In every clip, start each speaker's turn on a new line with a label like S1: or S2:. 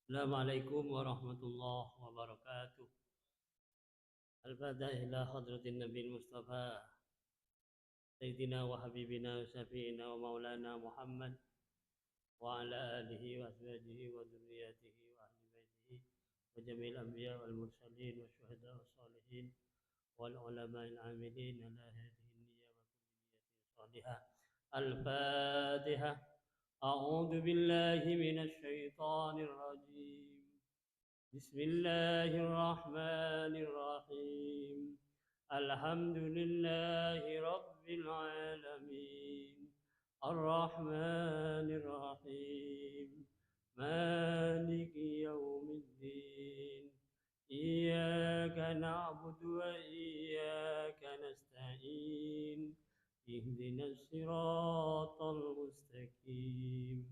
S1: Assalamualaikum warahmatullahi wabarakatuh. Al-Fatihah ila hadratin Nabi Mustafa Sayyidina wa Habibina wa Syafi'ina wa Maulana Muhammad wa ala alihi wa azwajihi wa dhurriyyatihi wa ahli baitihi wa jami'il anbiya wal mursalin wa syuhada wa salihin wal ulama'il amilin ala hadhihi niyya wa kulli niyyatin salihah. Al-Fatihah. A'udzu billahi minasy syaithanir rajim. بسم الله الرحمن الرحيم. الحمد لله رب العالمين الرحمن الرحيم مالك يوم الدين إياك نعبد وإياك نستعين اهدنا الصراط المستقيم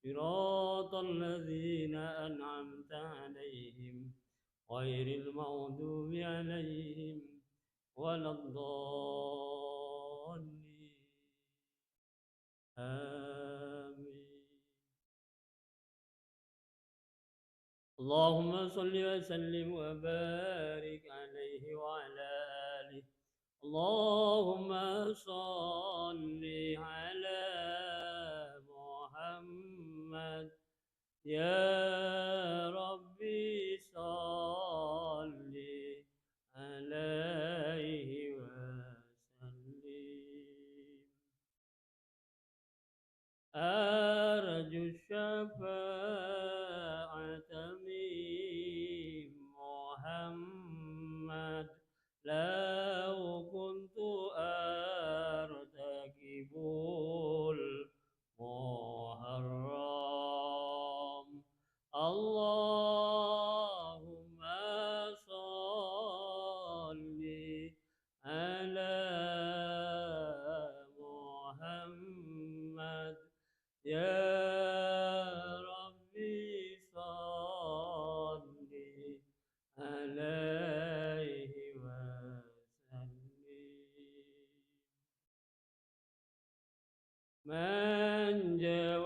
S1: صراط الذين أنعمت عليهم غير المغضوب عليهم ولا الضالين آمين. اللهم صل وسلم وبارك عليه وعلى آله. اللهم صل على محمد يا ربي صل عليه وسلم. أرجو الشفاعة من محمد لو كنت أرتكب المحرم. اللهم صل على محمد يا ربي صل عليه وسلم. من جاء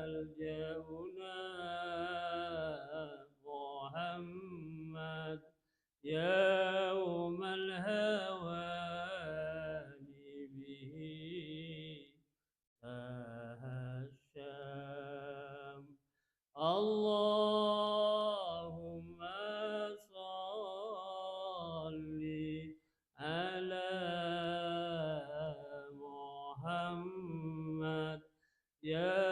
S1: ملجأنا محمد يوم الهوان به الشام. اللهم صل على محمد يا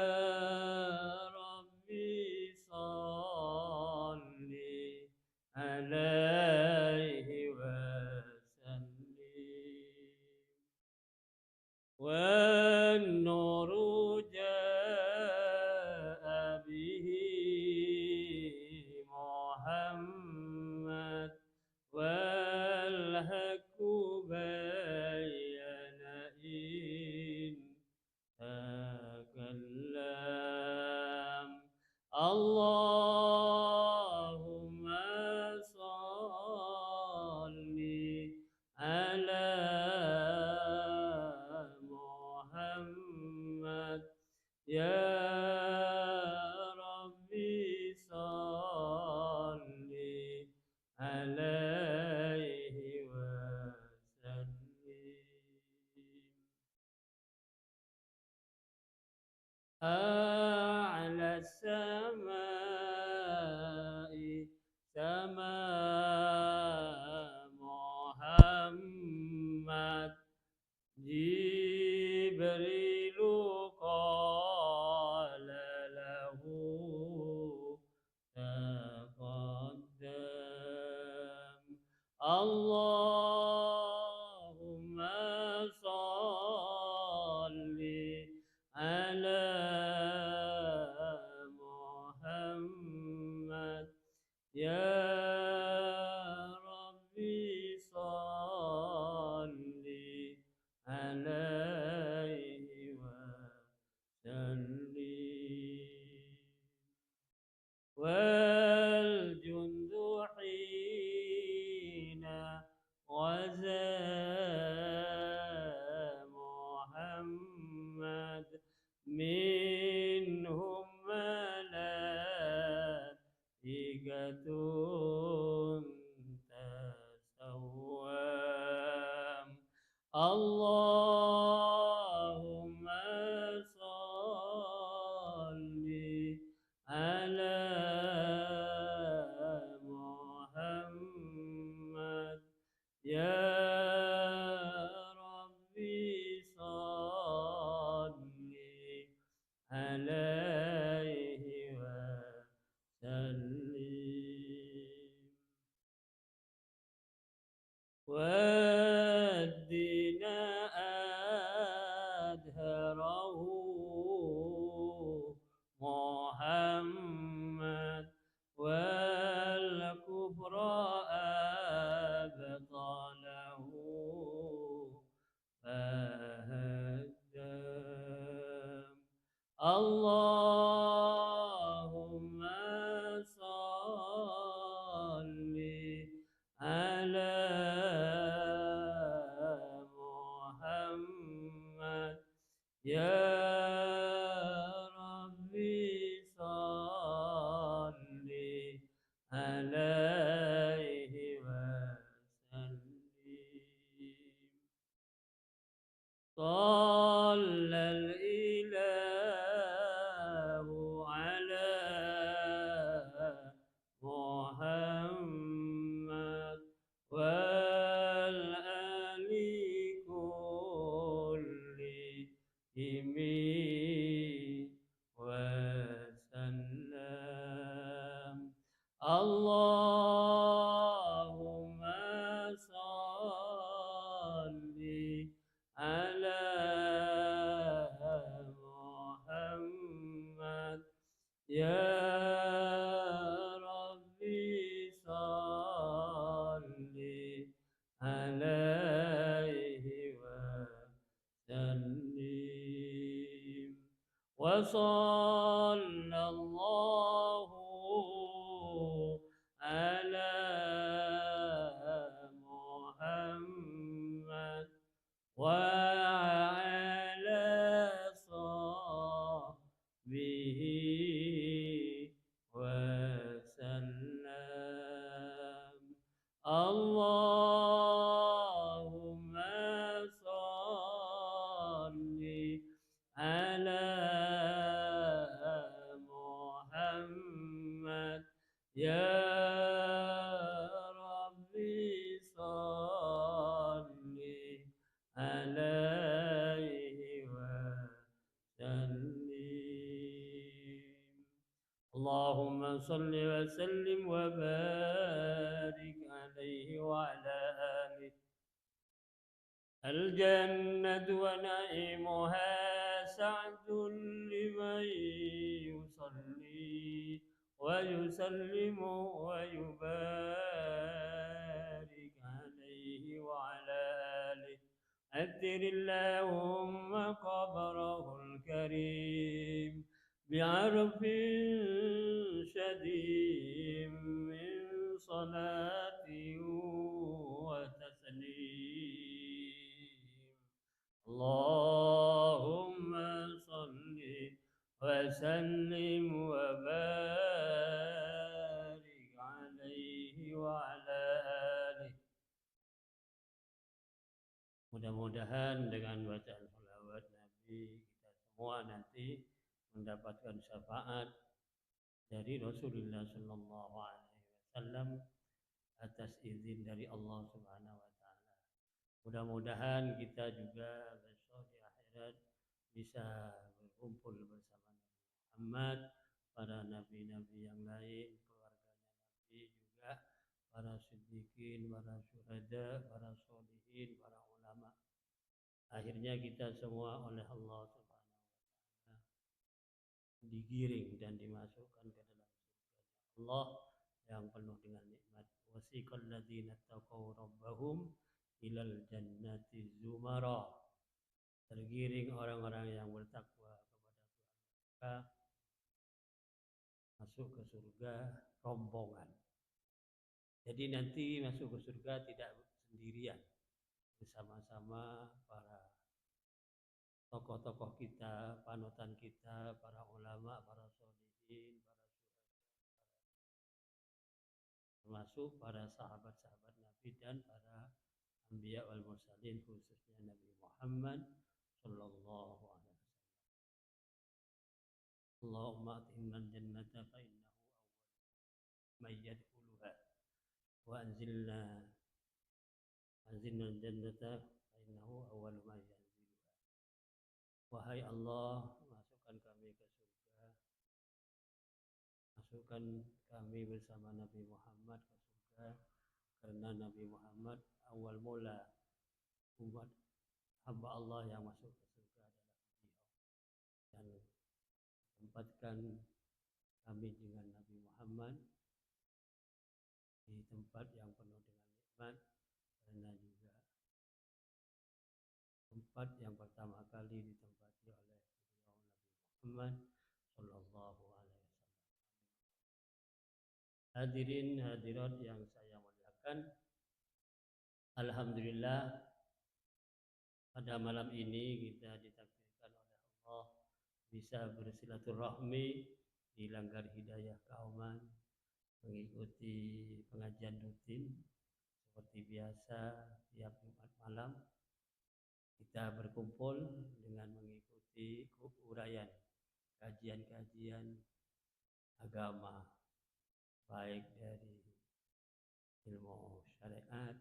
S1: ربي صل عليه وسلم. والنور جاء به محمد والحق بين إن تكلم. اللهم صل على محمد يا ربي صل عليه وسلم. أعلى السماء سماء محمد جبريل قال له تقدم. اللهم صل على محمد يا ربي صل عليه وسلم. والجند حين غزا محمد منهم قبره محمد والكفر أبطله فهدم اللهم صل على محمد يا ربي صل عليه وسلم صلى الإله على محمد والآل كلهم وسلم اللهم صل على محمد يا ربي صل عليه وسلم وصلى الله على محمد وعلى صحبه وسلم اللهم صل على محمد يا ربي صل عليه وسلم اللهم صل وسلم وبارك عليه وعلى آله الجنة ونعيمها سعد لمن يصلي ويسلم ويبارك عليه وعلى آله أثر اللهم قبره الكريم بعرف شديد من صلاة وتسليم اللهم صل وسلم وبارك عليه وعلى آله. Mudah-mudahan dengan bacaan sholawat Nabi kita semua nanti mendapatkan syafaat dari Rasulullah Sallallahu Alaihi Wasallam atas izin dari Allah Subhanahu Wa Taala. Mudah-mudahan kita juga besok di akhirat bisa berkumpul bersama Nabi Muhammad, para nabi-nabi yang lain, keluarganya Nabi juga, para siddiqin, para syuhada, para sholihin, para ulama. Akhirnya kita semua oleh Allah Subhanahu wa taala digiring dan dimasukkan ke dalam surga Allah yang penuh dengan nikmat. Wasiqal ladzina taqaw rabbahum ilal jannati zumara. Tergiring orang-orang yang bertakwa kepada Tuhan mereka masuk ke surga rombongan. Jadi nanti masuk ke surga tidak sendirian, bersama-sama para tokoh-tokoh kita, panutan kita, para ulama, para sholihin, para syuhada, termasuk para sahabat-sahabat Nabi dan para anbiya wal mursalin, khususnya Nabi Muhammad sallallahu alaihi wasallam. Allahumma atimna al-jannata fa innahu awwal man yadkhuluha wa anzilna al-jannata fa innahu awwal man yanziluha. Wahai Allah, masukkan kami ke surga, masukkan kami bersama Nabi Muhammad ke surga, karena Nabi Muhammad awal mula umat hamba Allah yang masuk ke surga adalah beliau. tempatkan kami dengan Nabi Muhammad di tempat yang penuh dengan nikmat, karena juga tempat yang pertama kali ditempati oleh beliau Nabi Muhammad Sallallahu Alaihi Wasallam. Hadirin hadirat yang saya muliakan, alhamdulillah pada malam ini kita ditakdirkan oleh Allah bisa bersilaturahmi di Langgar Hidayah Kauman, mengikuti pengajian rutin seperti biasa tiap Jumat malam. Kita berkumpul dengan mengikuti uraian kajian-kajian agama, baik dari ilmu syariat,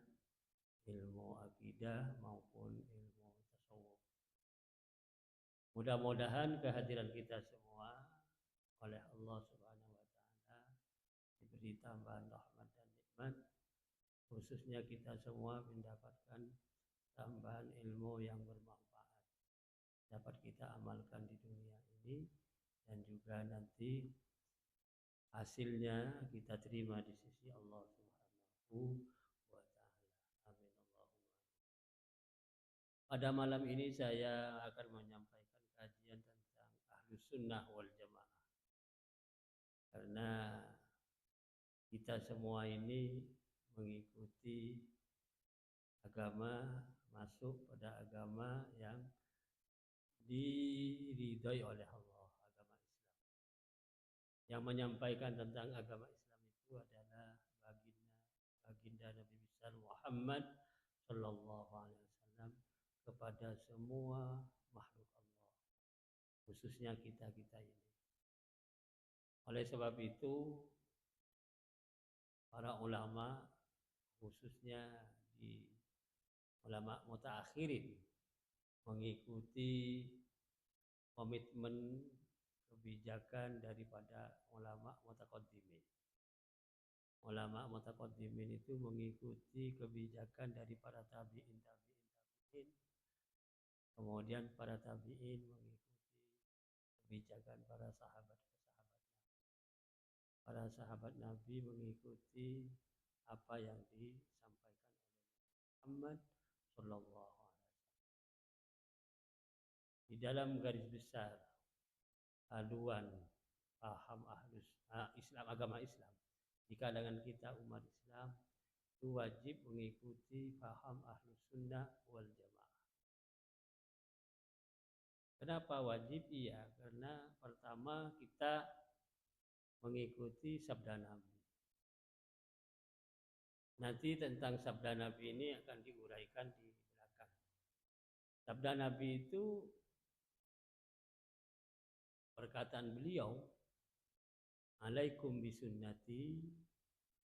S1: ilmu akidah maupun ilmu tasawuf. Mudah-mudahan kehadiran kita semua oleh Allah Subhanahu wa taala diberi tambahan rahmat dan nikmat, khususnya kita semua mendapatkan tambahan ilmu yang bermanfaat, dapat kita amalkan di dunia ini dan juga nanti hasilnya kita terima di sisi Allah Subhanahu wa taala. Amin Allahumma. Pada malam ini saya akan menyampaikan kajian tentang Ahlus Sunnah wal Jamaah. Karena kita semua ini mengikuti agama, masuk pada agama yang diridhai oleh Allah, agama Islam. Yang menyampaikan tentang agama Islam itu adalah baginda Nabi besar Muhammad Sallallahu Alaihi Wasallam kepada semua makhluk Allah, khususnya kita ini. Oleh sebab itu, para ulama, khususnya di ulama mutaakhirin, mengikuti komitmen kebijakan daripada ulama mutaqaddimin. Ulama mutaqaddimin itu mengikuti kebijakan dari para tabi'in, kemudian para tabi'in mengikuti kebijakan para sahabat. Para sahabat Nabi mengikuti apa yang disampaikan oleh Muhammad Sallallahu Alaihi Wasallam. Di dalam garis besar haluan paham Islam, agama Islam di kalangan kita umat Islam itu wajib mengikuti paham Ahlus Sunnah wal Jamaah. Kenapa wajib? Iya, karena pertama kita mengikuti sabda Nabi. Nanti tentang sabda Nabi ini akan diuraikan di belakang. Sabda Nabi itu perkataan beliau, alaikum bisunnati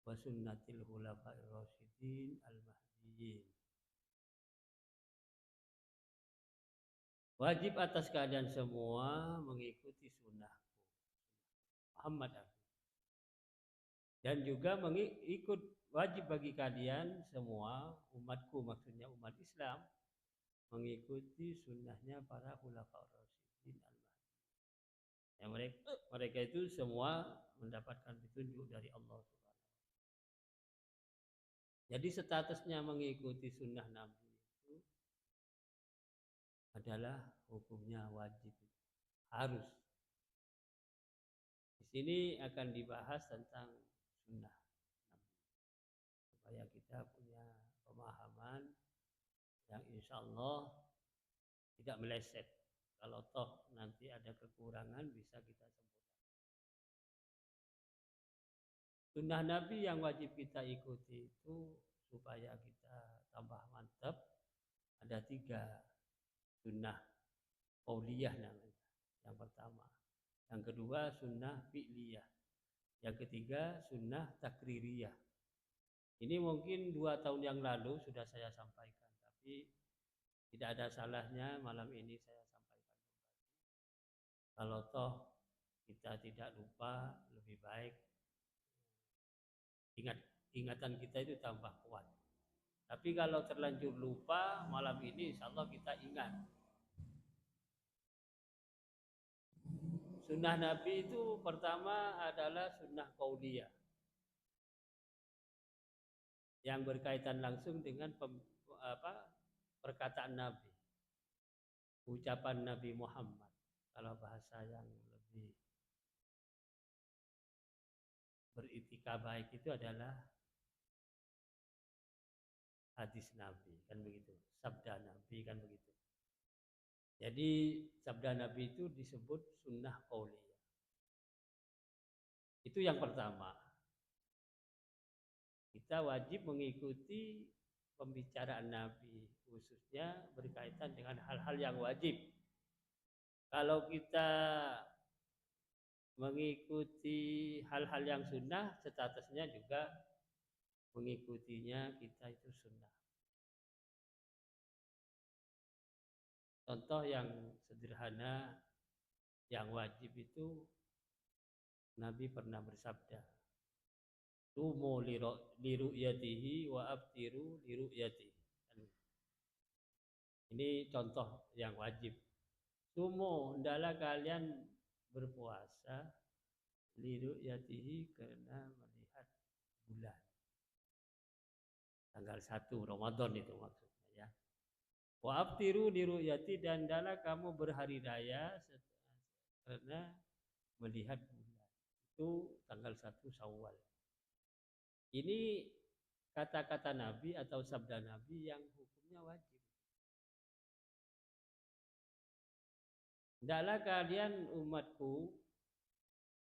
S1: wa sunnatil khulafa'ir rasyidin al-mahdiyyin. Wajib atas kalian semua mengikuti sunnahku Muhammad, dan juga mengikut wajib bagi kalian semua umatku, maksudnya umat Islam, mengikuti sunnahnya para khulafa'ur rasyidin al-mahdiyyin. Ya, mereka itu semua mendapatkan petunjuk dari Allah Subhanahu. Jadi statusnya mengikuti sunnah Nabi itu adalah hukumnya wajib, harus. Di sini akan dibahas tentang sunnah Nabi, supaya kita punya pemahaman yang insya Allah tidak meleset. Kalau toh nanti ada kekurangan bisa kita sempurnakan. Sunnah Nabi yang wajib kita ikuti itu supaya kita tambah mantap, ada 3 sunnah qauliyah namanya. Yang pertama. Yang kedua sunnah fi'liyah. Yang ketiga sunnah takririyah. Ini mungkin 2 tahun yang lalu sudah saya sampaikan, tapi tidak ada salahnya malam ini saya sampaikan kembali. Kalau toh kita tidak lupa, lebih baik ingatan kita itu tambah kuat. Tapi kalau terlanjur lupa, malam ini insya Allah kita ingat. Sunnah Nabi itu pertama adalah sunnah qauliyah yang berkaitan langsung dengan perkataan Nabi, ucapan Nabi Muhammad. Kalau bahasa yang lebih beritika baik itu adalah hadis Nabi, kan begitu. Sabda Nabi, kan begitu. Jadi sabda Nabi itu disebut sunnah qauliyah. Itu yang pertama. Kita wajib mengikuti pembicaraan Nabi, khususnya berkaitan dengan hal-hal yang wajib. Kalau kita mengikuti hal-hal yang sunnah, statusnya juga mengikutinya kita itu sunnah. Contoh yang sederhana, yang wajib itu Nabi pernah bersabda, "Sumu liru'yatihi wa aftiru liru'yatihi." Ini contoh yang wajib. Sumu, hendaklah kalian berpuasa liru'yatihi, karena melihat bulan. Tanggal 1 Ramadan itu maksudnya ya. Wa aftiru liru'yati, dan hendaklah kamu berhari raya karena melihat bulan. Itu tanggal 1 Syawal. Ini kata-kata Nabi atau sabda Nabi yang hukumnya wajib. Hendaklah kalian umatku,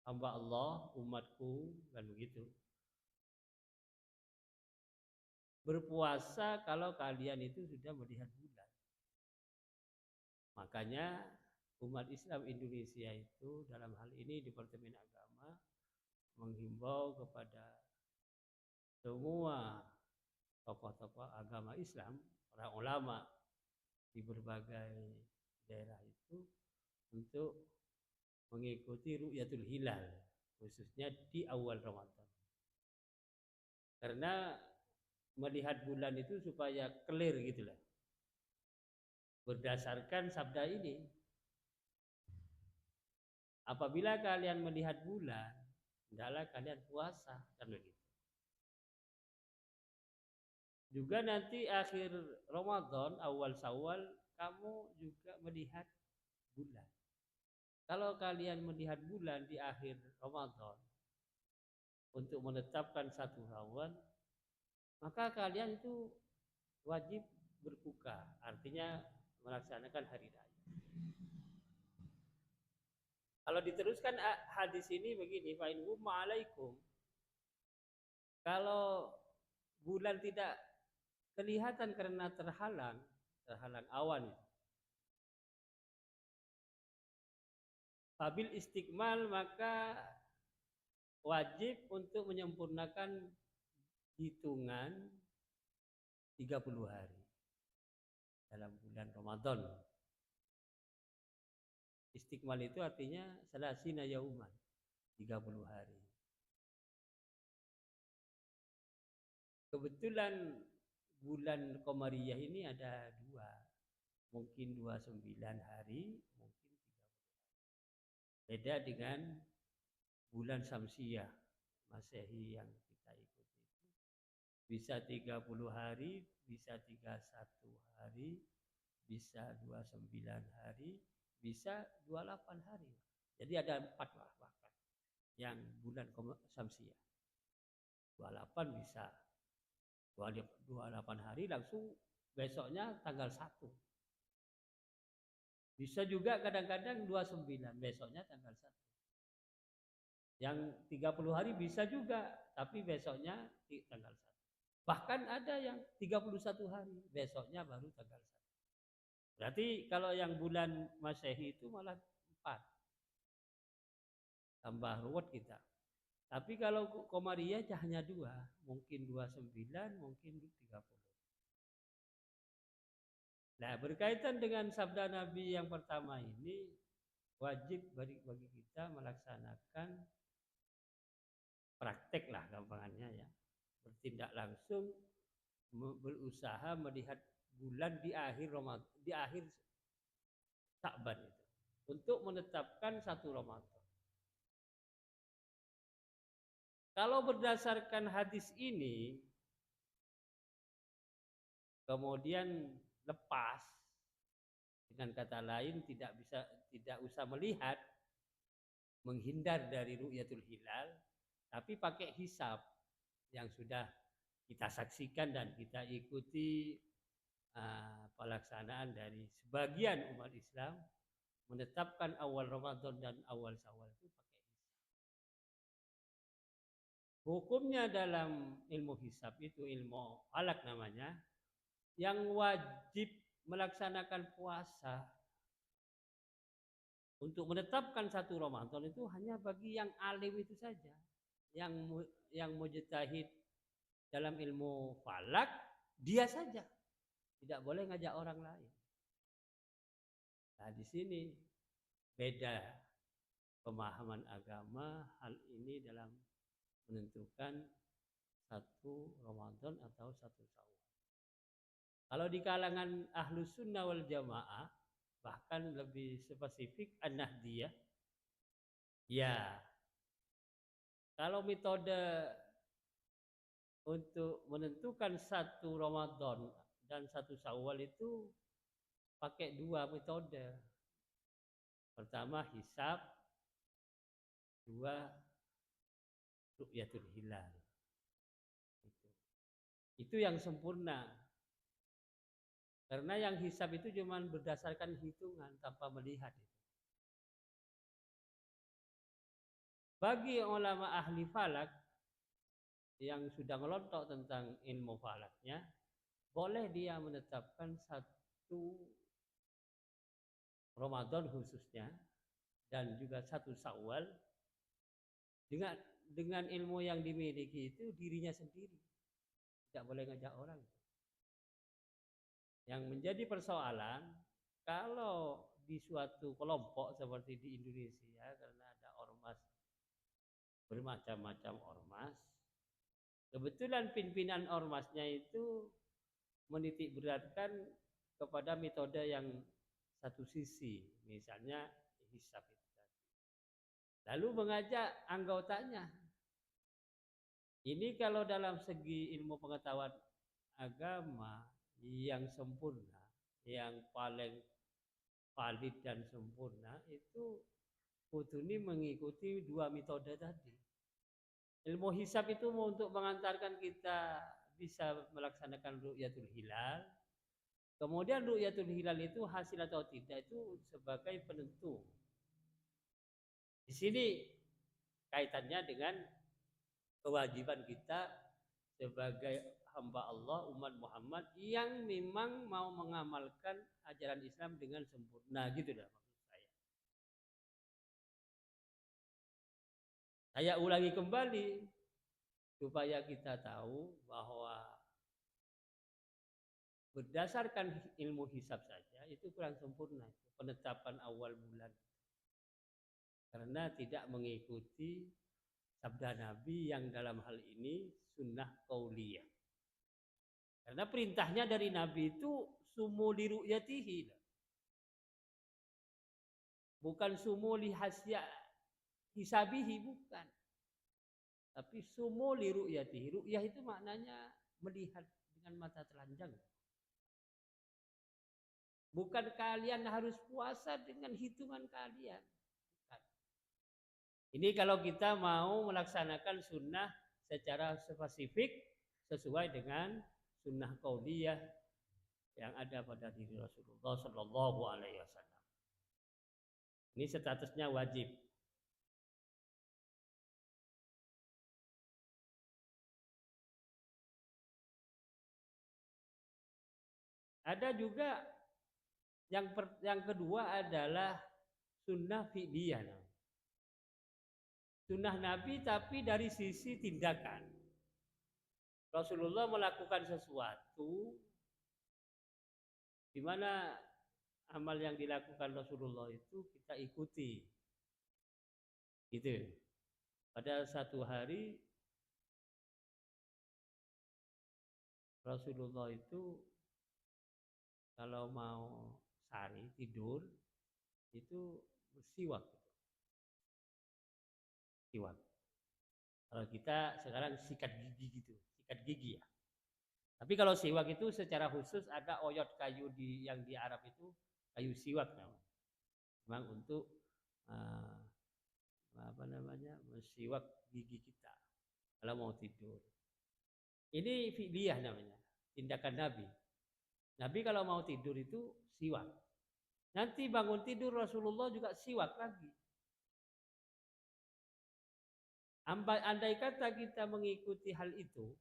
S1: hamba Allah, umatku, kan begitu. Berpuasa kalau kalian itu sudah melihat bulan. Makanya umat Islam Indonesia itu dalam hal ini Departemen Agama menghimbau kepada semua tokoh-tokoh agama Islam, para ulama di berbagai daerah itu untuk mengikuti ru'yatul hilal, khususnya di awal Ramadan. Karena melihat bulan itu supaya clear gitu lah. Berdasarkan sabda ini, apabila kalian melihat bulan, hendaklah kalian puasa, kan begitu. Juga nanti akhir Ramadan, awal Syawal, kamu juga melihat bulan. Kalau kalian melihat bulan di akhir Ramadan untuk menetapkan satu Syawal, maka kalian itu wajib berbuka, artinya melaksanakan hari raya. Kalau diteruskan hadis ini begini, fa in humma alaikum, kalau bulan tidak kelihatan karena terhalang awan, fabil istiqmal, maka wajib untuk menyempurnakan hitungan 30 hari dalam bulan Ramadan. Istiqmal itu artinya salasina yauman, 30 hari. Kebetulan bulan Qamariyah ini ada dua, mungkin 29 hari, mungkin 30 hari. Beda dengan bulan Syamsiyah Masehi yang kita ikuti itu bisa 30 hari, bisa 31 hari, bisa 29 hari, bisa 28 hari. Jadi ada 4 bahkan yang bulan Syamsiyah. 28 bisa 28 hari langsung besoknya tanggal 1. Bisa juga kadang-kadang 29 besoknya tanggal 1. Yang 30 hari bisa juga, tapi besoknya tanggal 1. Bahkan ada yang 31 hari, besoknya baru tanggal 1. Berarti kalau yang bulan Masehi itu malah 4. Tambah ruwet kita. Tapi kalau Qamariyah hanya 2, mungkin 29, mungkin 30. Nah, berkaitan dengan sabda Nabi yang pertama ini, wajib bagi kita melaksanakan praktek lah gampangannya ya. Bertindak langsung, berusaha melihat bulan di akhir Ramadan, di akhir Sya'ban itu. untuk menetapkan satu Ramadan. Kalau berdasarkan hadis ini, kemudian lepas, dengan kata lain tidak usah melihat, menghindar dari ru'yatul hilal, tapi pakai hisab yang sudah kita saksikan dan kita ikuti pelaksanaan dari sebagian umat Islam menetapkan awal Ramadan dan awal Syawal itu pakai hisab. Hukumnya dalam ilmu hisab itu ilmu falak namanya, yang wajib melaksanakan puasa untuk menetapkan satu Ramadan itu hanya bagi yang alim itu saja, yang mujtahid dalam ilmu falak, dia saja, tidak boleh ngajak orang lain. Nah, di sini beda pemahaman agama hal ini dalam menentukan satu Ramadan atau satu Syawal. Kalau di kalangan Ahlus Sunnah wal Jamaah, bahkan lebih spesifik An-Nahdiyah, ya kalau metode untuk menentukan satu Ramadan dan satu Syawal itu pakai dua metode. Pertama hisab, dua ru'yatul hilal. Itu yang sempurna. Karena yang hisab itu cuma berdasarkan hitungan tanpa melihat. Bagi ulama ahli falak yang sudah ngelontok tentang ilmu falaknya, boleh dia menetapkan satu Ramadan khususnya dan juga satu Syawal dengan ilmu yang dimiliki itu dirinya sendiri, tidak boleh ngajak orang. Yang menjadi persoalan kalau di suatu kelompok seperti di Indonesia, karena ada ormas, bermacam-macam ormas, kebetulan pimpinan ormasnya itu menitik beratkan kepada metode yang satu sisi, misalnya hisab itu tadi. Lalu mengajak anggotanya. Ini kalau dalam segi ilmu pengetahuan agama yang sempurna, yang paling valid dan sempurna itu kuduni mengikuti dua metode tadi. Ilmu hisab itu untuk mengantarkan kita bisa melaksanakan ru'yatul hilal. Kemudian ru'yatul hilal itu hasil atau tidak itu sebagai penentu. Di sini kaitannya dengan kewajiban kita sebagai hamba Allah, umat Muhammad yang memang mau mengamalkan ajaran Islam dengan sempurna, gitu dah maksud saya. Saya ulangi kembali supaya kita tahu bahwa berdasarkan ilmu hisab saja itu kurang sempurna, penetapan awal bulan, karena tidak mengikuti sabda Nabi yang dalam hal ini sunnah qauliyah. Karena perintahnya dari Nabi itu sumu li ru'yatihi, bukan sumu li hasya hisabihi, bukan. Tapi sumu li ru'yatihi. Ru'yah itu maknanya melihat dengan mata telanjang. Bukan kalian harus puasa dengan hitungan kalian. Bukan. Ini kalau kita mau melaksanakan sunnah secara spesifik sesuai dengan sunnah qauliyah yang ada pada diri Rasulullah Shallallahu Alaihi Wasallam. Ini statusnya wajib. Ada juga yang kedua adalah sunnah fi'liyah. Sunnah Nabi tapi dari sisi tindakan. Rasulullah melakukan sesuatu di mana amal yang dilakukan Rasulullah itu kita ikuti. Gitu. Pada satu hari Rasulullah itu kalau mau sari tidur itu bersiwak. Siwak. Kalau kita sekarang sikat gigi gitu, sikat gigi ya. Tapi kalau siwak itu secara khusus ada oyot kayu yang di Arab itu kayu siwak namanya. Memang untuk uh, apa namanya mensiwak gigi kita kalau mau tidur. Ini fi'liyah namanya, tindakan Nabi. Nabi kalau mau tidur itu siwak. Nanti bangun tidur Rasulullah juga siwak lagi. Andai kata kita mengikuti hal itu,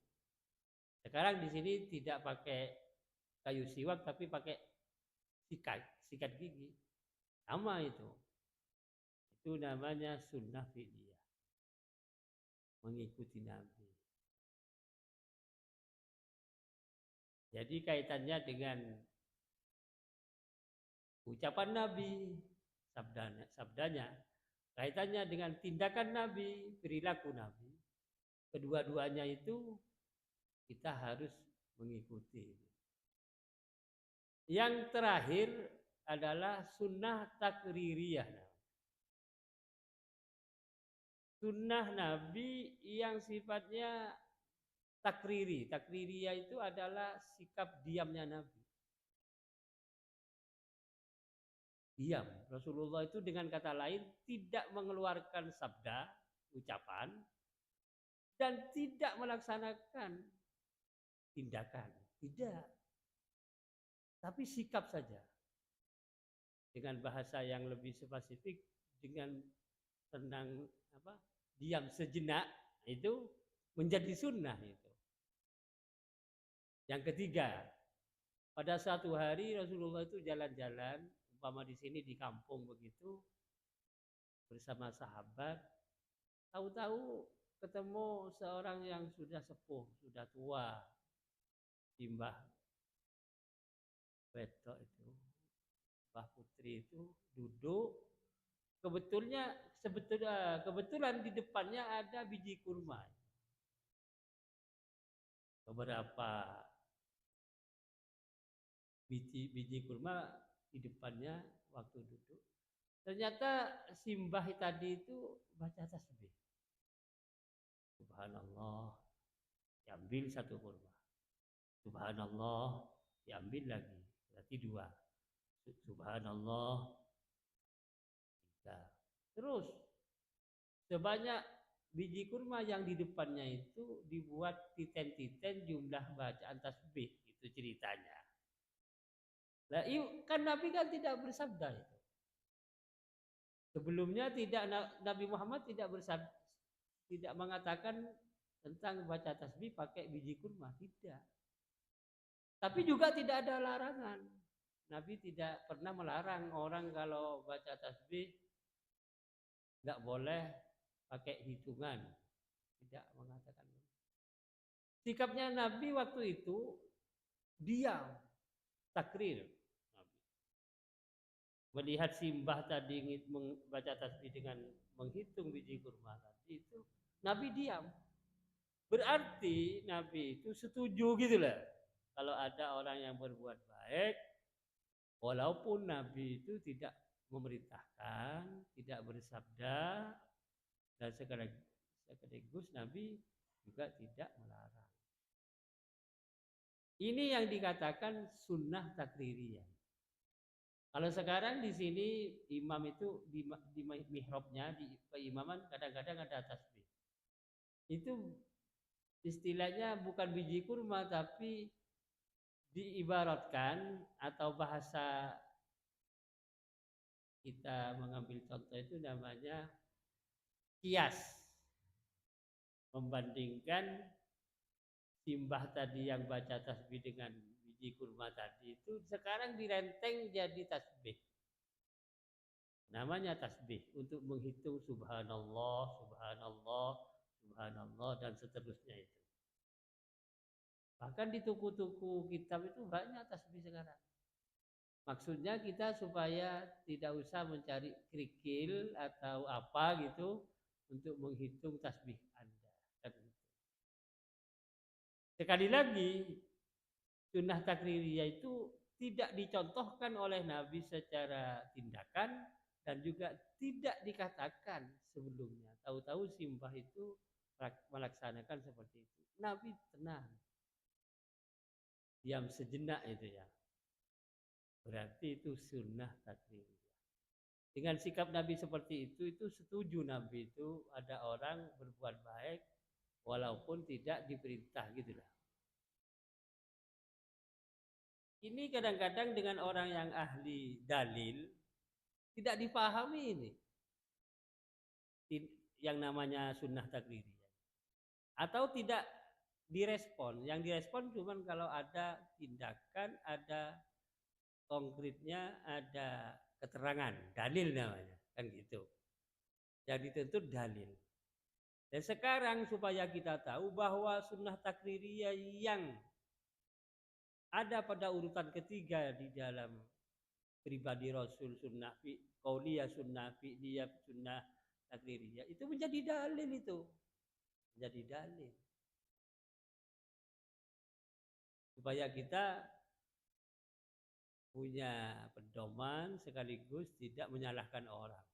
S1: sekarang di sini tidak pakai kayu siwak tapi pakai sikat gigi. Sama itu. Itu namanya sunnah fi'liyah. Mengikuti Nabi. Jadi kaitannya dengan ucapan Nabi, sabdanya, kaitannya dengan tindakan Nabi, perilaku Nabi. Kedua-duanya itu kita harus mengikuti. Yang terakhir adalah sunnah takririyah. Sunnah Nabi yang sifatnya takriri. Takririyah itu adalah sikap diamnya Nabi. Diam. Rasulullah itu dengan kata lain tidak mengeluarkan sabda, ucapan, dan tidak melaksanakan tindakan. Tidak. Tapi sikap saja. Dengan bahasa yang lebih spesifik, dengan tenang diam sejenak, itu menjadi sunnah itu. Yang ketiga, pada suatu hari Rasulullah itu jalan-jalan, umpama di sini di kampung begitu, bersama sahabat, tahu-tahu ketemu seorang yang sudah sepuh, sudah tua, Mbah Beto itu, Mbah Putri itu duduk, kebetulan di depannya ada biji kurma. Beberapa biji kurma di depannya waktu duduk. Ternyata si Mbah tadi itu baca tasbih. Subhanallah, diambil satu kurma. Subhanallah, diambil lagi. Berarti dua. Subhanallah, tiga. Terus sebanyak biji kurma yang di depannya itu dibuat titen-titen jumlah bacaan tasbih. Itu ceritanya. Nah, kan Nabi kan tidak bersabda itu. Sebelumnya Nabi Muhammad tidak mengatakan tentang baca tasbih pakai biji kurma, tidak. Tapi juga tidak ada larangan. Nabi tidak pernah melarang orang kalau baca tasbih nggak boleh pakai hitungan, tidak mengatakan. Sikapnya Nabi waktu itu diam, takrir. Melihat simbah tadi membaca tasbih dengan menghitung biji kurma tadi itu, Nabi diam. Berarti Nabi itu setuju gitu lah. Kalau ada orang yang berbuat baik, walaupun Nabi itu tidak memerintahkan, tidak bersabda, dan sekaligus Nabi juga tidak melarang. Ini yang dikatakan sunnah takririyah. Kalau sekarang di sini imam itu di mihrabnya, di keimaman kadang-kadang ada tasbih. Itu istilahnya bukan biji kurma tapi diibaratkan atau bahasa kita mengambil contoh itu namanya kias. Membandingkan simbah tadi yang baca tasbih dengan biji kurma tadi itu sekarang direnteng jadi tasbih. Namanya tasbih untuk menghitung subhanallah, subhanallah, subhanallah dan seterusnya itu. Bahkan di tuku-tuku kitab itu banyak tasbih sekarang. Maksudnya kita supaya tidak usah mencari kerikil atau apa gitu untuk menghitung tasbih Anda. Sekali lagi, sunnah takririyah itu tidak dicontohkan oleh Nabi secara tindakan dan juga tidak dikatakan sebelumnya. Tahu-tahu Simbah itu melaksanakan seperti itu. Nabi tenang, diam sejenak itu ya. Berarti itu sunnah takriri. Dengan sikap Nabi seperti itu setuju Nabi itu ada orang berbuat baik walaupun tidak diperintah gitulah. Ini kadang-kadang dengan orang yang ahli dalil tidak dipahami ini. Yang namanya sunnah takriri. Atau tidak direspon. Yang direspon cuma kalau ada tindakan, ada konkretnya, ada keterangan, dalil namanya, kan gitu. Yang dituntut dalil. Dan sekarang supaya kita tahu bahwa sunnah takririyah yang ada pada urutan ketiga di dalam pribadi Rasul sunnah qauliyah, sunnah fi'liyah, sunnah takririyah itu menjadi dalil itu. Menjadi dalil. Supaya kita punya pedoman sekaligus tidak menyalahkan orang.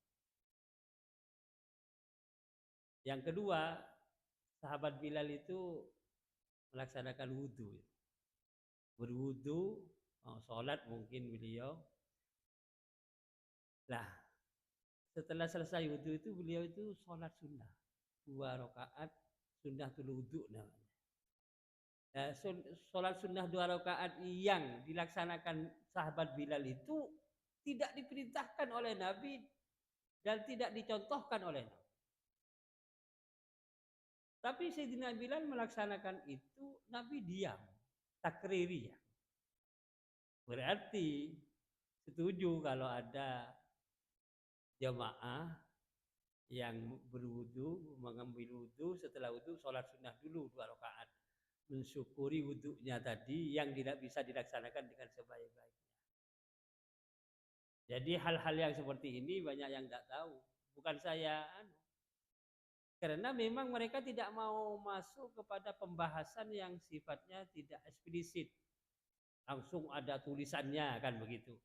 S1: Yang kedua, sahabat Bilal itu melaksanakan wudhu. Berwudhu, sholat mungkin beliau. Nah, setelah selesai wudhu itu beliau itu sholat sunnah. 2 rakaat sunnatul wudhu namanya. Nah, sholat sunnah 2 rakaat yang dilaksanakan sahabat Bilal itu tidak diperintahkan oleh Nabi dan tidak dicontohkan oleh Nabi. Tapi Sayyidina Bilal melaksanakan itu, Nabi diam, takriri ya. Berarti setuju kalau ada jamaah yang berwudu, mengambil wudu, setelah wudu sholat sunnah dulu 2 rakaat. Mensyukuri wudunya tadi yang tidak bisa dilaksanakan dengan sebaik-baiknya. Jadi hal-hal yang seperti ini banyak yang tidak tahu. Bukan saya karena memang mereka tidak mau masuk kepada pembahasan yang sifatnya tidak eksplisit. Langsung ada tulisannya kan begitu.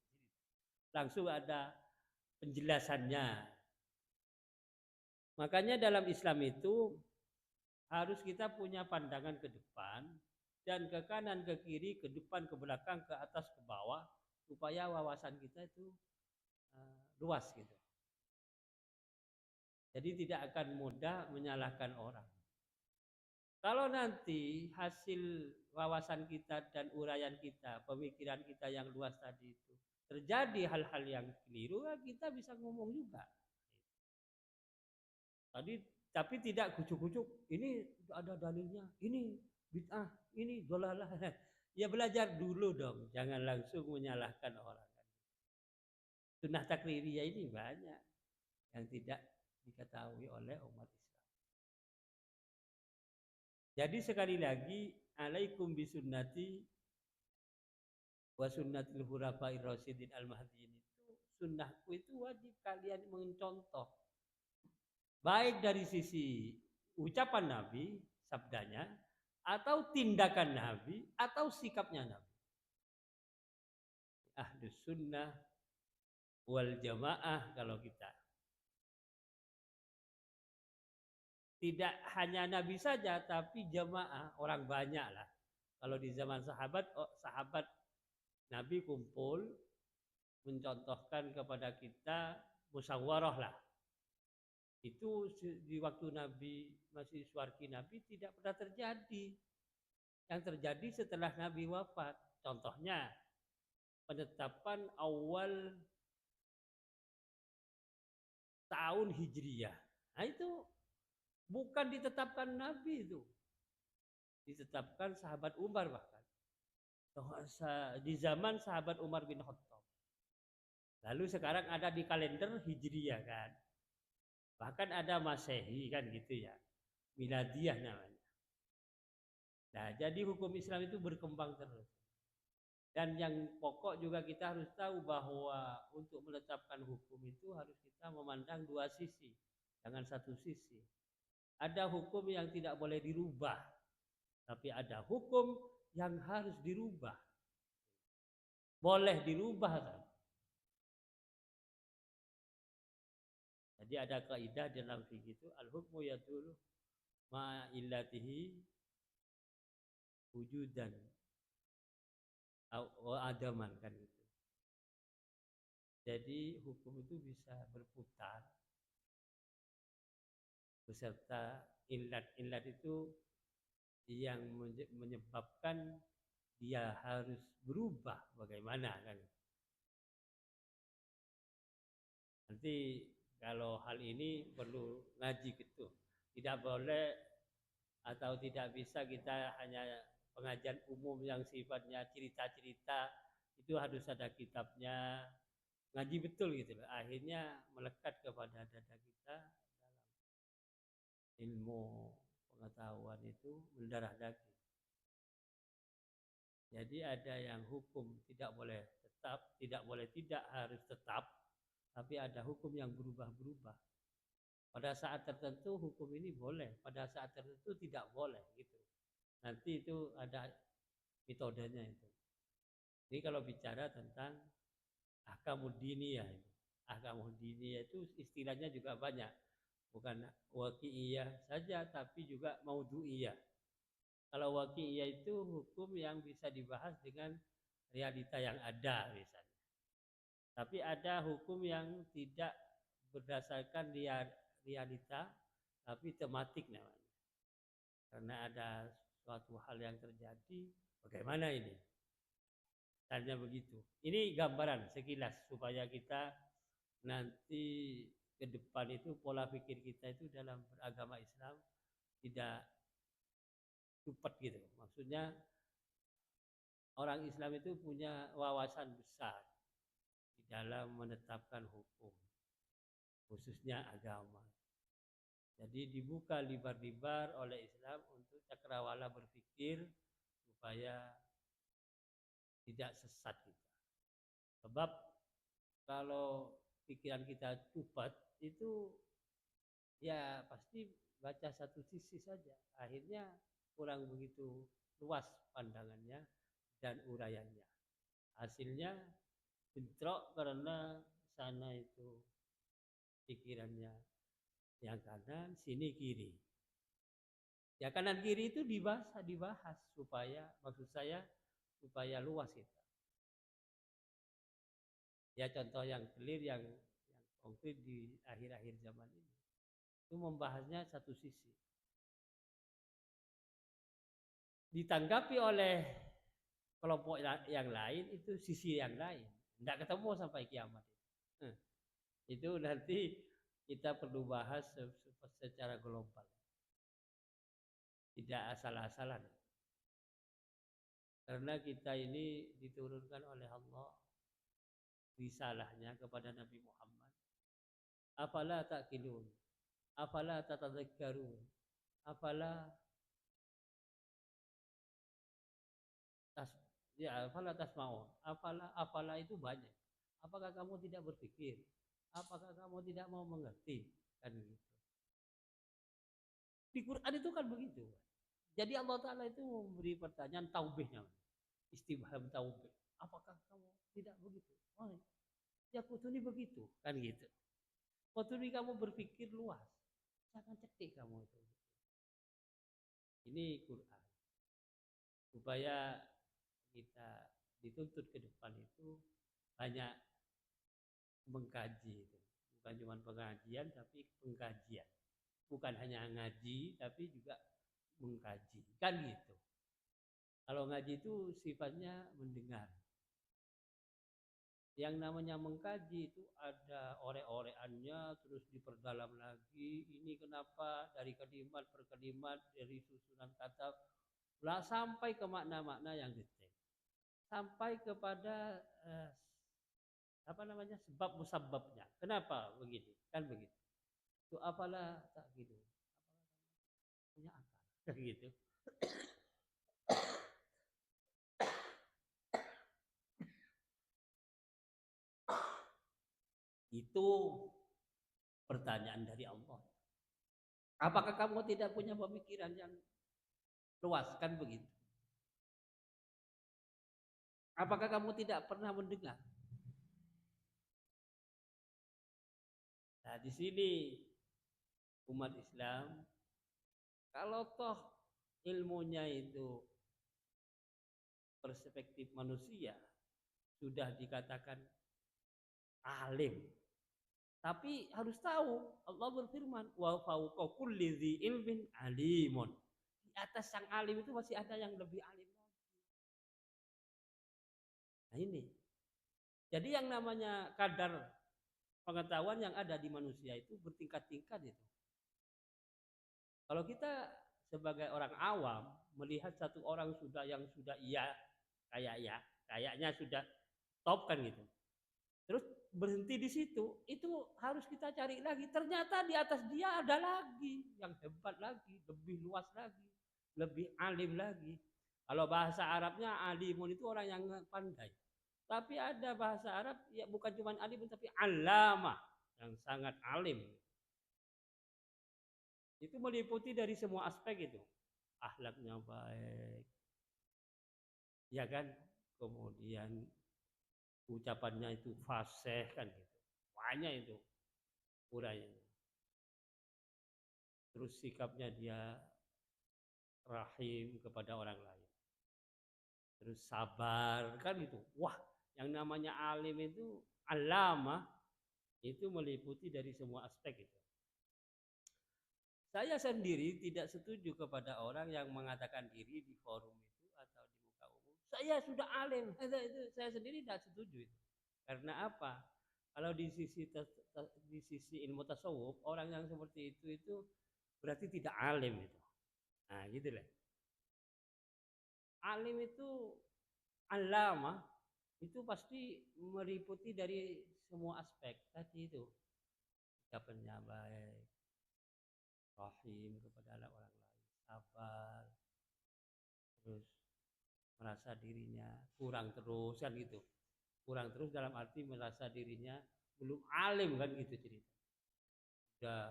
S1: Langsung ada penjelasannya. Makanya dalam Islam itu harus kita punya pandangan ke depan dan ke kanan, ke kiri, ke depan, ke belakang, ke atas, ke bawah supaya wawasan kita itu luas gitu. Jadi tidak akan mudah menyalahkan orang. Kalau nanti hasil wawasan kita dan uraian kita, pemikiran kita yang luas tadi itu terjadi hal-hal yang keliru, kita bisa ngomong juga. Tapi tidak kucuk-kucuk, ini ada dalilnya, ini bid'ah, ini dolalah. Ya belajar dulu dong, jangan langsung menyalahkan orang. Sunnah takririyah ini banyak yang tidak diketahui oleh umat Islam. Jadi sekali lagi, alaikum bisunnati wa sunnatil khulafa'ir rasyidin al-mahdiyyin itu sunnahku itu wajib kalian mencontoh. Baik dari sisi ucapan Nabi, sabdanya, atau tindakan Nabi, atau sikapnya Nabi. Ahlus sunnah wal jamaah kalau kita. Tidak hanya Nabi saja, tapi jamaah, orang banyak lah. Kalau di zaman sahabat Nabi kumpul, mencontohkan kepada kita musyawarah lah. Itu di waktu Nabi masih suarki Nabi tidak pernah terjadi. Yang terjadi setelah Nabi wafat. Contohnya, penetapan awal tahun Hijriyah. Nah itu bukan ditetapkan Nabi itu. Ditetapkan sahabat Umar bahkan. Di zaman sahabat Umar bin Khattab. Lalu sekarang ada di kalender Hijriyah kan. Bahkan ada Masehi kan gitu ya. Miladiyah namanya. Nah, jadi hukum Islam itu berkembang terus. Dan yang pokok juga kita harus tahu bahwa untuk menetapkan hukum itu harus kita memandang 2 sisi. Jangan satu sisi. Ada hukum yang tidak boleh dirubah. Tapi ada hukum yang harus dirubah. Boleh dirubah kan? Jadi ada kaidah dalam fikih itu al-hukmu yadulu ma illatihi wujudan wa adaman kan gitu. Jadi hukum itu bisa berputar beserta illat itu yang menyebabkan dia harus berubah bagaimana kan. Nanti kalau hal ini perlu ngaji gitu. Tidak boleh atau tidak bisa kita hanya pengajian umum yang sifatnya cerita-cerita, itu harus ada kitabnya, ngaji betul gitu loh. Akhirnya melekat kepada dada kita dalam ilmu pengetahuan itu mendarah daging. Jadi ada yang hukum tidak boleh tetap, tidak boleh tidak harus tetap, tapi ada hukum yang berubah-berubah. Pada saat tertentu hukum ini boleh, pada saat tertentu tidak boleh gitu. Nanti itu ada metodenya itu. Ini kalau bicara tentang ahkamud diniyah itu. Ahkamud diniyah itu istilahnya juga banyak. Bukan waqi'iyah saja tapi juga maudhu'iyah. Kalau waqi'iyah itu hukum yang bisa dibahas dengan realita yang ada misalnya. Tapi ada hukum yang tidak berdasarkan realita tapi tematik namanya. Karena ada suatu hal yang terjadi, bagaimana ini? Misalnya begitu. Ini gambaran sekilas supaya kita nanti ke depan itu pola pikir kita itu dalam beragama Islam tidak cepat gitu. Maksudnya orang Islam itu punya wawasan besar di dalam menetapkan hukum, khususnya agama. Jadi dibuka libar-libar oleh Islam untuk cakrawala berpikir supaya tidak sesat kita. Sebab kalau pikiran kita cepat itu ya pasti baca satu sisi saja. Akhirnya kurang begitu luas pandangannya dan uraiannya. Hasilnya bentrok karena sana itu pikirannya yang kanan, sini kiri. Ya kanan kiri itu dibahas supaya maksud saya supaya luas itu. Ya contoh yang clear yang konkret di akhir-akhir zaman ini itu membahasnya satu sisi. Ditanggapi oleh kelompok yang lain itu sisi yang lain. Tidak ketemu sampai kiamat. Itu nanti kita perlu bahas secara global. Tidak asal-asalan. Karena kita ini diturunkan oleh Allah risalahnya kepada Nabi Muhammad. Afala taqilun? Afala tatadzakkarun? Afala tasmaun? Afala itu banyak. Apakah kamu tidak berpikir? Apakah kamu tidak mau mengerti? Kan gitu. Di Quran itu kan begitu. Jadi Allah Ta'ala itu memberi pertanyaan taubihnya. Istibham taubih. Apakah kamu tidak begitu? Oh, ya kutuni begitu. Kan gitu. Kutuni kamu berpikir luas. Jangan cetik kamu itu. Ini Quran. Supaya kita dituntut ke depan itu banyak mengkaji itu. Bukan cuma pengajian tapi pengkajian. Bukan hanya ngaji tapi juga mengkaji. Kan gitu. Kalau ngaji itu sifatnya mendengar. Yang namanya mengkaji itu ada ore-oreannya terus diperdalam lagi. Ini kenapa dari kalimat per kalimat dari susunan kata lah sampai ke makna-makna yang detail. Sampai kepada sebab musababnya. Kenapa begini? Kan begitu. Itu apalah tak gitu. Punya akal. Gitu. Itu pertanyaan dari Allah. Apakah kamu tidak punya pemikiran yang luas? Kan begitu. Apakah kamu tidak pernah mendengar? Nah, di sini umat Islam kalau toh ilmunya itu perspektif manusia sudah dikatakan alim. Tapi harus tahu Allah berfirman wa fauqa kulli dzi ilmin alimun. Di atas sang alim itu masih ada yang lebih alim lagi. Nah ini. Jadi yang namanya kadar pengetahuan yang ada di manusia itu bertingkat-tingkat itu. Kalau kita sebagai orang awam melihat satu orang sudah iya kayaknya sudah top kan gitu. Terus berhenti di situ, itu harus kita cari lagi. Ternyata di atas dia ada lagi yang hebat lagi, lebih luas lagi, lebih alim lagi. Kalau bahasa Arabnya alimun itu orang yang pandai. Tapi ada bahasa Arab ya bukan cuma alim tapi alama yang sangat alim. Itu meliputi dari semua aspek itu. Akhlaknya baik. Ya kan? Kemudian ucapannya itu fasih kan gitu. Banyak itu uraiannya. Terus sikapnya dia rahim kepada orang lain. Terus sabar kan gitu. Wah, yang namanya alim itu alama itu meliputi dari semua aspek itu. Saya sendiri tidak setuju kepada orang yang mengatakan diri di forum itu atau di muka umum. Saya sudah alim. Itu saya sendiri tidak setuju itu. Karena apa? Kalau di sisi ilmu tasawuf, orang yang seperti itu berarti tidak alim itu. Nah, gitu lah. Alim itu alama itu pasti meliputi dari semua aspek tadi itu. Ucapannya baik, rahim kepada orang lain, sabar, terus merasa dirinya kurang terus kan gitu. Kurang terus dalam arti merasa dirinya belum alim kan gitu cerita. Udah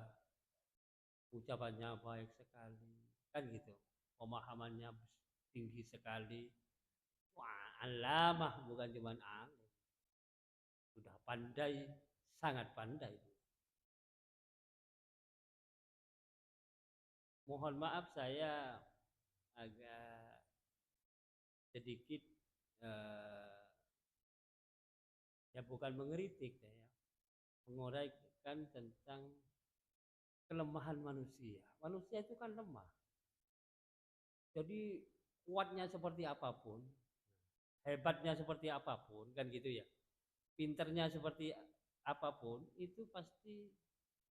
S1: ucapannya baik sekali kan gitu. Pemahamannya tinggi sekali. Wah, alamah bukan cuma alim. Sudah pandai, sangat pandai. Mohon maaf saya agak sedikit ya bukan mengeritik ya, menguraikan tentang kelemahan manusia. Manusia itu kan lemah. Jadi kuatnya seperti apapun, hebatnya seperti apapun kan gitu ya. Pinternya seperti apapun itu pasti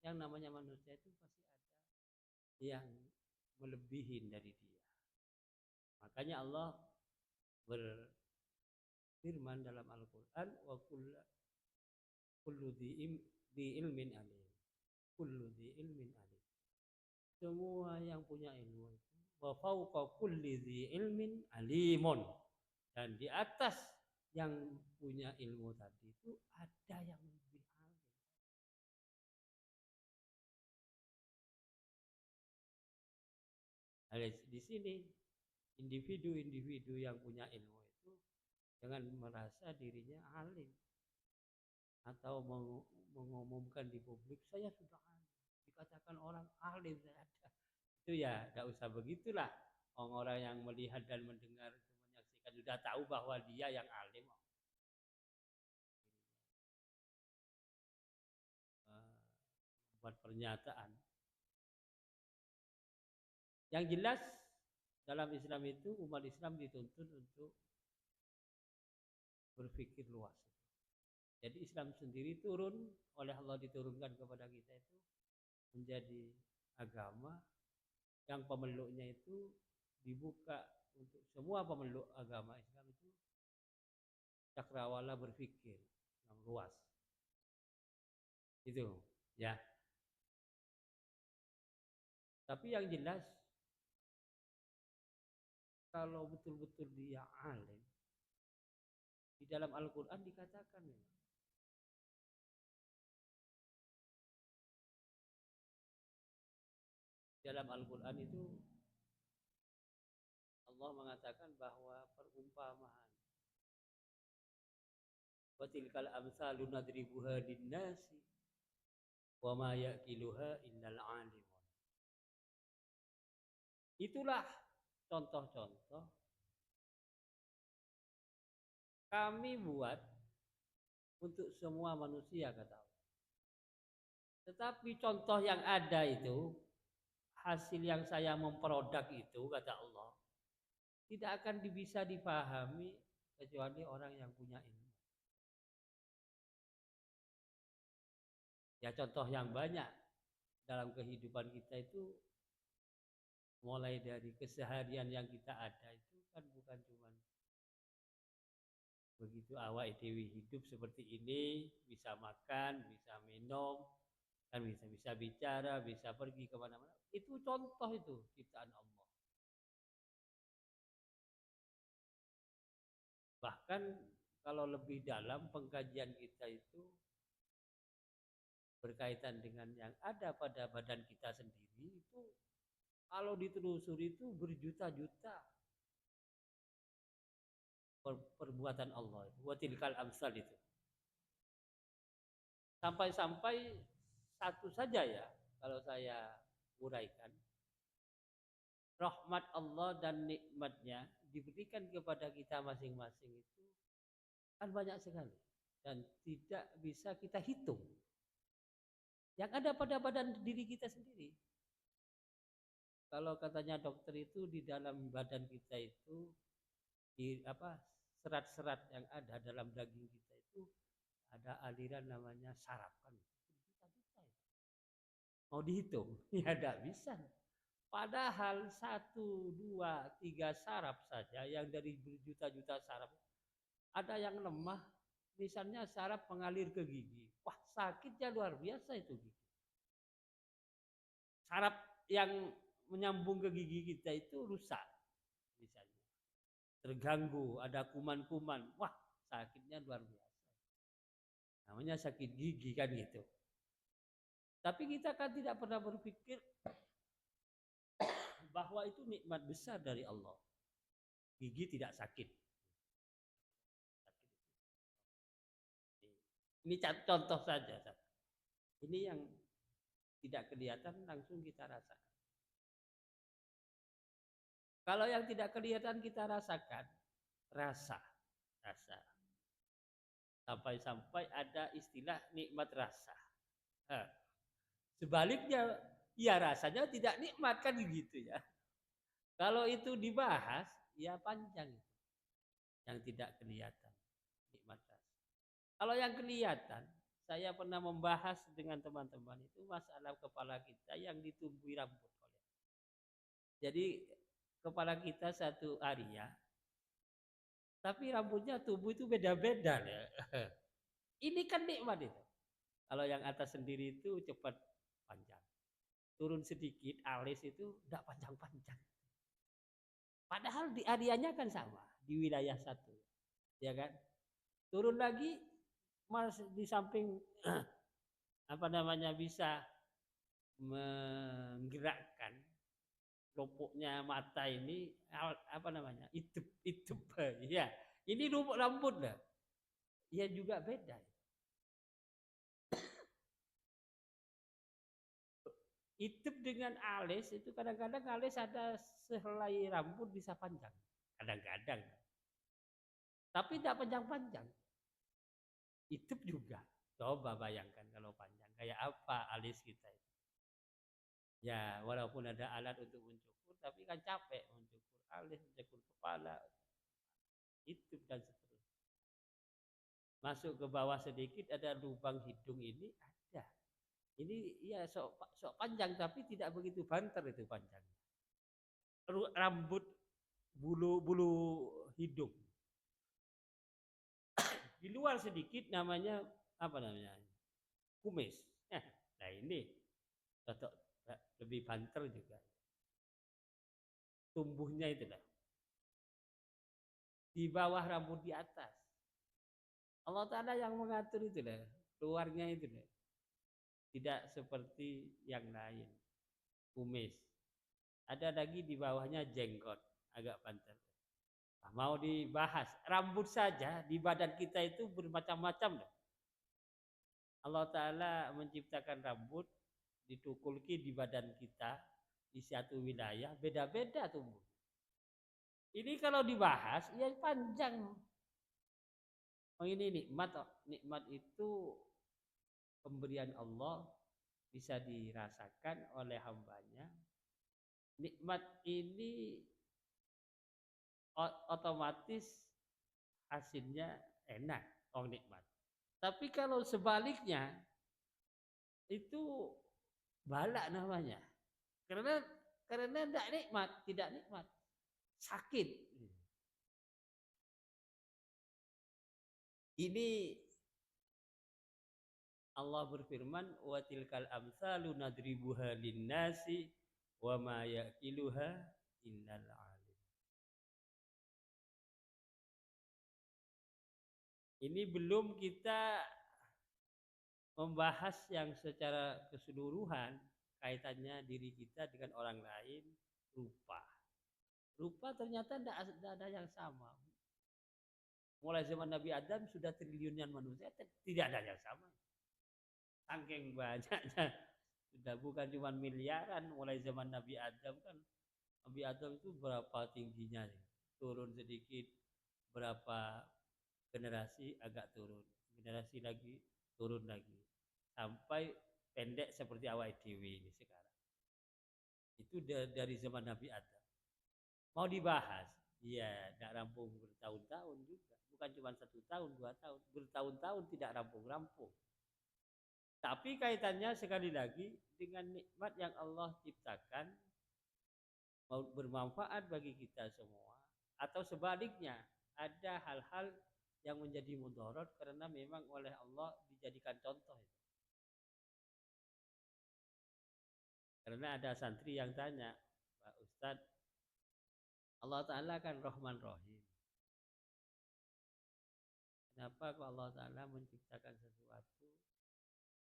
S1: yang namanya manusia itu pasti ada yang melebihin dari dia. Makanya Allah berfirman dalam Al-Qur'an wa kullu di ilmin alim. Kullu di ilmin alim. Semua yang punya ilmu itu wa fauqa kulli dzi ilmin alimun. Dan di atas yang punya ilmu tadi itu ada yang lebih alim. Nah, di sini individu-individu yang punya ilmu itu jangan merasa dirinya alim atau mengumumkan di publik saya sudah alim, dikatakan orang alim saya ada. Itu ya nggak usah begitulah. Orang yang melihat dan mendengar menyaksikan sudah tahu bahwa dia yang alim. Buat pernyataan. Yang jelas dalam Islam itu umat Islam dituntut untuk berpikir luas. Jadi Islam sendiri turun oleh Allah diturunkan kepada kita itu menjadi agama yang pemeluknya itu dibuka untuk semua pemeluk agama Islam itu cakrawala berpikir yang luas. Itu ya. Tapi yang jelas kalau betul-betul dia alim di dalam Al-Qur'an dikatakan dalam Al-Qur'an itu Allah mengatakan bahwa perumpamaan wa tilkal amsalu nadribuha linnasi Wa ma yaqiluha illal alimun. Itulah contoh-contoh kami buat untuk semua manusia kata Allah. Tetapi contoh yang ada itu, hasil yang saya memproduk itu kata Allah, tidak akan bisa dipahami kecuali orang yang punya ilmu. Ya contoh yang banyak dalam kehidupan kita itu, mulai dari keseharian yang kita ada itu kan bukan cuma begitu awak dewi hidup seperti ini, bisa makan, bisa minum, kan bisa bicara, bisa pergi kemana-mana. Itu contoh itu ciptaan Allah. Bahkan kalau lebih dalam pengkajian kita itu berkaitan dengan yang ada pada badan kita sendiri itu, kalau ditelusuri itu berjuta-juta perbuatan Allah. Wa tilkal amsal itu. Sampai-sampai satu saja ya, kalau saya uraikan, rahmat Allah dan nikmatnya diberikan kepada kita masing-masing itu kan banyak sekali dan tidak bisa kita hitung. Yang ada pada badan diri kita sendiri. Kalau katanya dokter itu di dalam badan kita itu di serat-serat yang ada dalam daging kita itu ada aliran namanya saraf kan. Mau dihitung? Ya tidak bisa. Padahal 1, 2, 3 saraf saja yang dari berjuta-juta saraf. Ada yang lemah, misalnya saraf pengalir ke gigi. Wah, sakitnya luar biasa itu gigi. Saraf yang menyambung ke gigi kita itu rusak misalnya. Terganggu, ada kuman-kuman. Wah, sakitnya luar biasa. Namanya sakit gigi kan gitu. Tapi kita kan tidak pernah berpikir bahwa itu nikmat besar dari Allah. Gigi tidak sakit. Ini contoh saja. Ini yang tidak kelihatan langsung kita rasakan. Kalau yang tidak kelihatan kita rasakan, rasa. Sampai-sampai ada istilah nikmat rasa. Sebaliknya, ya rasanya tidak nikmat kan gitu ya. Kalau itu dibahas, ya panjang itu. Yang tidak kelihatan, nikmat rasa. Kalau yang kelihatan, saya pernah membahas dengan teman-teman itu masalah kepala kita yang ditumbuhi rambut. Jadi kepala kita satu area, tapi rambutnya tumbuh itu beda-beda ya. Ini kan nikmat itu. Kalau yang atas sendiri itu cepat panjang. Turun sedikit, alis itu tidak panjang-panjang. Padahal di areanya kan sama, di wilayah satu. Ya kan? Turun lagi, mas di samping bisa menggerakkan lopoknya mata ini itup ya. Ini rambut lah. Ya juga beda. Itup dengan alis itu kadang-kadang alis ada sehelai rambut bisa panjang. Kadang-kadang. Tapi tidak panjang-panjang. Itup juga. Coba bayangkan kalau panjang. Kayak apa alis kita itu. Ya walaupun ada alat untuk mencukur, tapi kan capek mencukur alis, mencukur kepala. Itup dan seterusnya. Masuk ke bawah sedikit ada lubang hidung ini ada. Ini ya sok panjang tapi tidak begitu banter itu panjangnya. Rambut bulu hidung. Di luar sedikit namanya kumis. Nah ini lebih banter juga. Tumbuhnya itu lah. Di bawah rambut di atas. Allah Ta'ala yang mengatur itu lah. Keluarnya itu lah. Tidak seperti yang lain. Kumis. Ada lagi di bawahnya jenggot. Agak banter. Nah, mau dibahas. Rambut saja di badan kita itu bermacam-macam. Allah Ta'ala menciptakan rambut ditukulki di badan kita di satu wilayah beda-beda tumbuh. Ini kalau dibahas ya panjang. Oh ini nikmat, nikmat itu pemberian Allah bisa dirasakan oleh hambanya. Nikmat ini otomatis hasilnya enak, nikmat. Tapi kalau sebaliknya itu balak namanya. Karena tidak nikmat, sakit. Ini Allah berfirman, wa tilkal amsalu nadribuha linnasi wa ma yaqiluha illal alim. Ini belum kita membahas yang secara keseluruhan kaitannya diri kita dengan orang lain, rupa. Rupa ternyata tidak ada yang sama. Mulai zaman Nabi Adam sudah triliunan manusia, tidak ada yang sama. Saking banyaknya, sudah bukan cuma miliaran. Mulai zaman Nabi Adam kan, Nabi Adam itu berapa tingginya, turun sedikit, berapa generasi agak turun, generasi lagi turun lagi, sampai pendek seperti awak dewi ini sekarang. Itu dari zaman Nabi Adam. Mau dibahas, ya tidak rampung bertahun-tahun juga, bukan cuma 1 tahun 2 tahun, bertahun-tahun tidak rampung-rampung. Tapi kaitannya sekali lagi dengan nikmat yang Allah ciptakan mau bermanfaat bagi kita semua, atau sebaliknya ada hal-hal yang menjadi mudarat karena memang oleh Allah dijadikan contoh. Karena ada santri yang tanya, Pak Ustadz, Allah Ta'ala kan Rahman Rahim. Kenapa kok Allah Ta'ala menciptakan sesuatu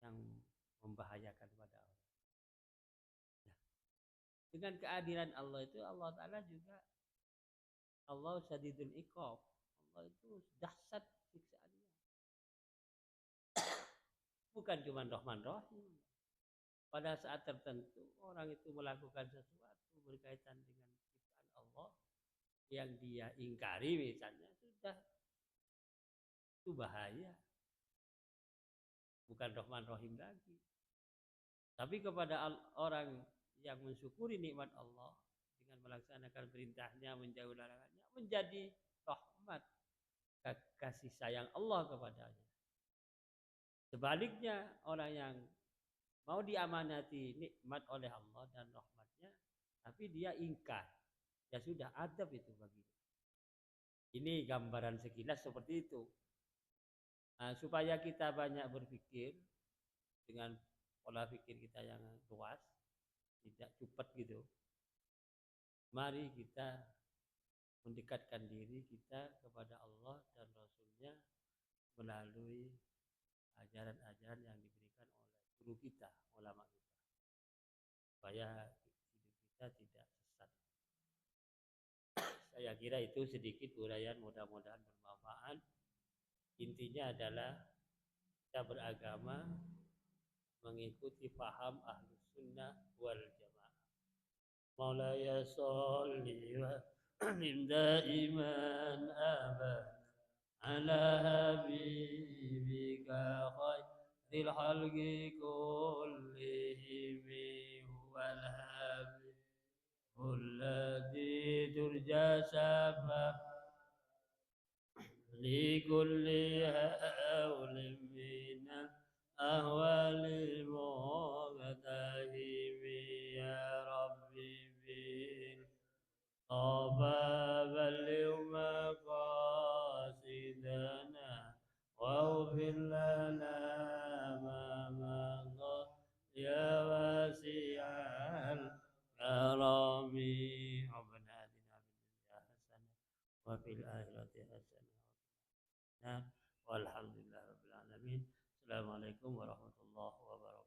S1: yang membahayakan pada orang? Nah, dengan keadilan Allah itu, Allah Ta'ala juga, Allah Syadidul Iqab. Allah itu dahsyat siksaannya. Bukan cuma Rahman Rahim. Pada saat tertentu orang itu melakukan sesuatu berkaitan dengan ciptaan Allah yang dia ingkari misalnya, sudah itu bahaya. Bukan Rahman Rahim lagi. Tapi kepada orang yang mensyukuri nikmat Allah dengan melaksanakan perintahnya, menjauh larangannya, menjadi rahmat, kasih sayang Allah kepadanya. Sebaliknya orang yang mau diamanati nikmat oleh Allah dan rahmatnya, tapi dia ingkar, ya sudah adab itu baginya. Ini gambaran sekilas seperti itu. Nah, supaya kita banyak berpikir dengan pola pikir kita yang luas, tidak cepat gitu. Mari kita mendekatkan diri kita kepada Allah dan Rasulnya melalui ajaran-ajaran yang diberikan oleh guru kita, ulama kita, supaya hidup kita tidak sesat. Saya kira itu sedikit uraian, mudah-mudahan bermanfaat. Intinya adalah kita beragama mengikuti paham Ahlus Sunnah wal Jamaah. Maulaya sholli wa sallim daiman abad ala habibika khairil khalqi kullihim huwal habibul ladzi turja syafa'a likulli hawlin minal ahwalil muqtahimi ya rabbi bil Taba balligh maqasidana waghfir lana ma madha ya wasi'al karami Rabbana atina fid dunya hasanah wa fil akhirati hasanah walhamdulillahirabbil alamin. Assalamualaikum warahmatullahi wabarakatuh.